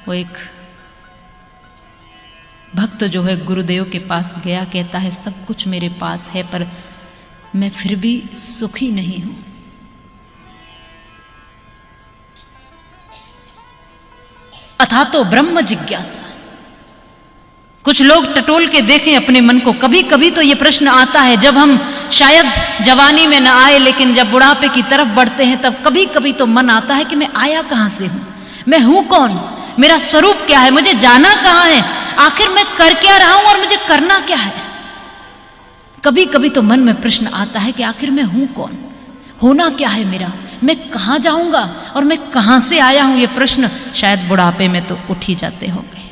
वो एक भक्त जो है गुरुदेव के पास गया, कहता है सब कुछ मेरे पास है पर मैं फिर भी सुखी नहीं हूं। अथा तो ब्रह्म जिज्ञासा। कुछ लोग टटोल के देखें अपने मन को। कभी कभी तो ये प्रश्न आता है, जब हम शायद जवानी में ना आए लेकिन जब बुढ़ापे की तरफ बढ़ते हैं तब कभी कभी तो मन आता है कि मैं आया कहां से हूं, मैं हूं कौन, मेरा स्वरूप क्या है, मुझे जाना कहां है, आखिर मैं कर क्या रहा हूं और मुझे करना क्या है। कभी कभी तो मन में प्रश्न आता है कि आखिर मैं हूं कौन, होना क्या है मेरा, मैं कहां जाऊंगा और मैं कहां से आया हूं। ये प्रश्न शायद बुढ़ापे में तो उठ ही जाते होंगे।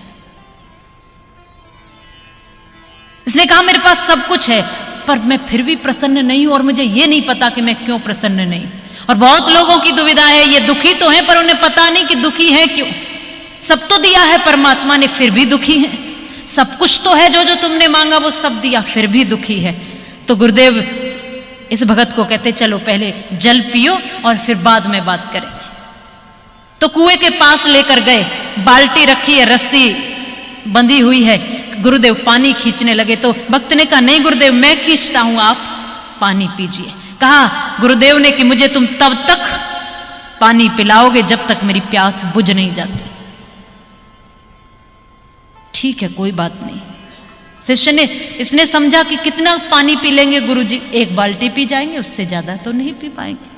इसने कहा मेरे पास सब कुछ है पर मैं फिर भी प्रसन्न नहीं हूं और मुझे ये नहीं पता कि मैं क्यों प्रसन्न नहीं। और बहुत लोगों की दुविधा है, ये दुखी तो हैं पर उन्हें पता नहीं कि दुखी है क्यों। सब तो दिया है परमात्मा ने फिर भी दुखी है, सब कुछ तो है, जो जो तुमने मांगा वो सब दिया फिर भी दुखी है। तो गुरुदेव इस भगत को कहते चलो पहले जल पियो और फिर बाद में बात करेंगे। तो कुएं के पास लेकर गए, बाल्टी रखी है, रस्सी बंधी हुई है, गुरुदेव पानी खींचने लगे। तो भक्त ने कहा नहीं गुरुदेव मैं खींचता हूं, आप पानी पीजिए। कहा गुरुदेव ने कि मुझे तुम तब तक पानी पिलाओगे जब तक मेरी प्यास बुझ नहीं जाती। ठीक है कोई बात नहीं। शिष्य ने इसने समझा कि कितना पानी पी लेंगे गुरुजी, एक बाल्टी पी जाएंगे, उससे ज्यादा तो नहीं पी पाएंगे।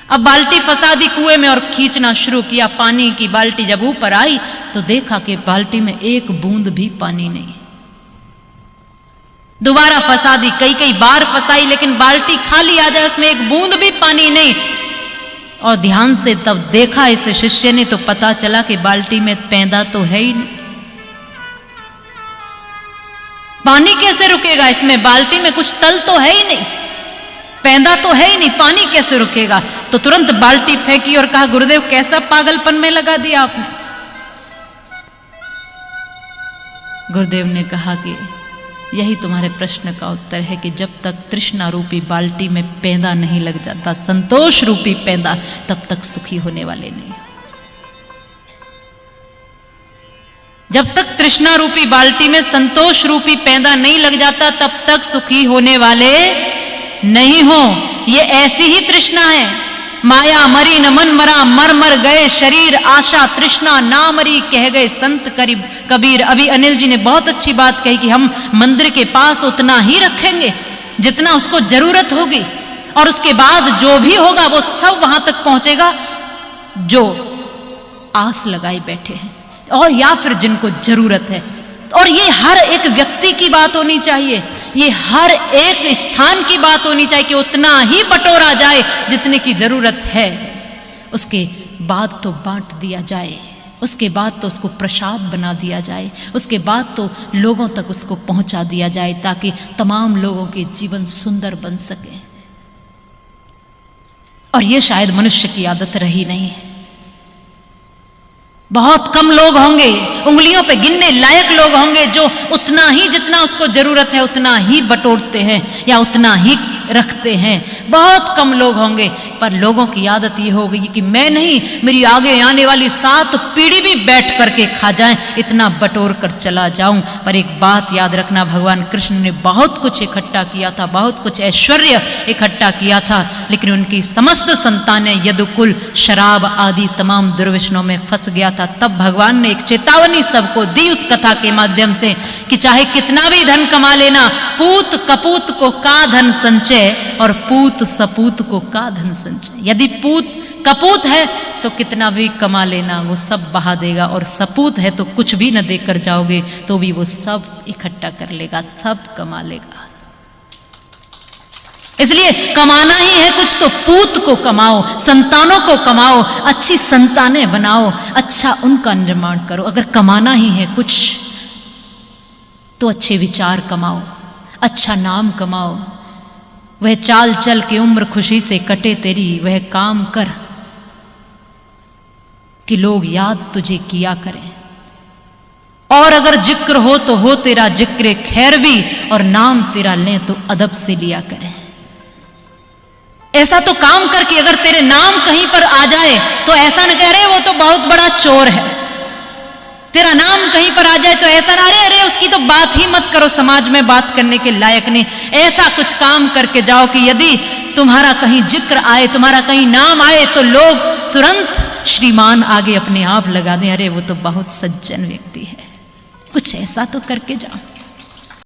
अब बाल्टी फंसा दी कुएं में और खींचना शुरू किया। पानी की बाल्टी जब ऊपर आई तो देखा कि बाल्टी में एक बूंद भी पानी नहीं। दोबारा फंसा दी, कई कई बार फंसाई लेकिन बाल्टी खाली आ जाए, उसमें एक बूंद भी पानी नहीं। और ध्यान से तब देखा इस शिष्य ने तो पता चला कि बाल्टी में पैदा तो है ही नहीं। पानी कैसे रुकेगा इसमें, बाल्टी में कुछ तल तो है ही नहीं, पैदा तो है ही नहीं, पानी कैसे रुकेगा। तो तुरंत बाल्टी फेंकी और कहा गुरुदेव कैसा पागलपन में लगा दिया आपने। गुरुदेव ने कहा कि यही तुम्हारे प्रश्न का उत्तर है कि जब तक तृष्णा रूपी बाल्टी में पैदा नहीं लग जाता, संतोष रूपी पैदा, तब तक सुखी होने वाले नहीं। जब तक तृष्णा रूपी बाल्टी में संतोष रूपी पैदा नहीं लग जाता तब तक सुखी होने वाले नहीं हो। ये ऐसी ही तृष्णा है। माया मरी न मन मरा, मर मर गए शरीर, आशा तृष्णा ना मरी, कह गए संत कबीर। अभी अनिल जी ने बहुत अच्छी बात कही कि हम मंदिर के पास उतना ही रखेंगे जितना उसको जरूरत होगी, और उसके बाद जो भी होगा वो सब वहां तक पहुंचेगा जो आस लगाए बैठे हैं और या फिर जिनको जरूरत है। और ये हर एक व्यक्ति की बात होनी चाहिए, ये हर एक स्थान की बात होनी चाहिए कि उतना ही बटोरा जाए जितने की जरूरत है। उसके बाद तो बांट दिया जाए, उसके बाद तो उसको प्रसाद बना दिया जाए, उसके बाद तो लोगों तक उसको पहुंचा दिया जाए ताकि तमाम लोगों के जीवन सुंदर बन सके। और ये शायद मनुष्य की आदत रही नहीं है। बहुत कम लोग होंगे, उंगलियों पे गिनने लायक लोग होंगे जो उतना ही जितना उसको जरूरत है उतना ही बटोरते हैं या उतना ही रखते हैं। बहुत कम लोग होंगे, पर लोगों की आदत ये हो गई कि मैं नहीं, मेरी आगे आने वाली 7 पीढ़ी भी बैठ करके खा जाएं, इतना बटोर कर चला जाऊं। पर एक बात याद रखना, भगवान कृष्ण ने बहुत कुछ इकट्ठा किया था, बहुत कुछ ऐश्वर्य इकट्ठा किया था, लेकिन उनकी समस्त संतानें यदुकुल शराब आदि तमाम दुर्व्यसनों में फंस गया था। तब भगवान ने एक चेतावनी सबको दी उस कथा के माध्यम से कि चाहे कितना भी धन कमा लेना, पूत कपूत को का धन संचय और पूत सपूत को का धन संचय। यदि पूत कपूत है तो कितना भी कमा लेना वो सब बहा देगा, और सपूत है तो कुछ भी न देकर जाओगे तो भी वो सब इकट्ठा कर लेगा, सब कमा लेगा। इसलिए कमाना ही है कुछ तो पूत को कमाओ, संतानों को कमाओ, अच्छी संतानें बनाओ, अच्छा उनका निर्माण करो। अगर कमाना ही है कुछ तो अच्छे विचार कमाओ, अच्छा नाम कमाओ। वह चाल चल के उम्र खुशी से कटे तेरी, वह काम कर कि लोग याद तुझे किया करें। और अगर जिक्र हो तो हो तेरा जिक्र खैर भी, और नाम तेरा लें तो अदब से लिया करें। ऐसा तो काम कर कि अगर तेरे नाम कहीं पर आ जाए तो ऐसा न कह रहे वो तो बहुत बड़ा चोर है, तेरा नाम कहीं पर आ जाए तो ऐसा ना, अरे अरे उसकी तो बात ही मत करो, समाज में बात करने के लायक नहीं। ऐसा कुछ काम करके जाओ कि यदि तुम्हारा कहीं जिक्र आए, तुम्हारा कहीं नाम आए, तो लोग तुरंत श्रीमान आगे अपने आप लगा दें, अरे वो तो बहुत सज्जन व्यक्ति है। कुछ ऐसा तो करके जाओ।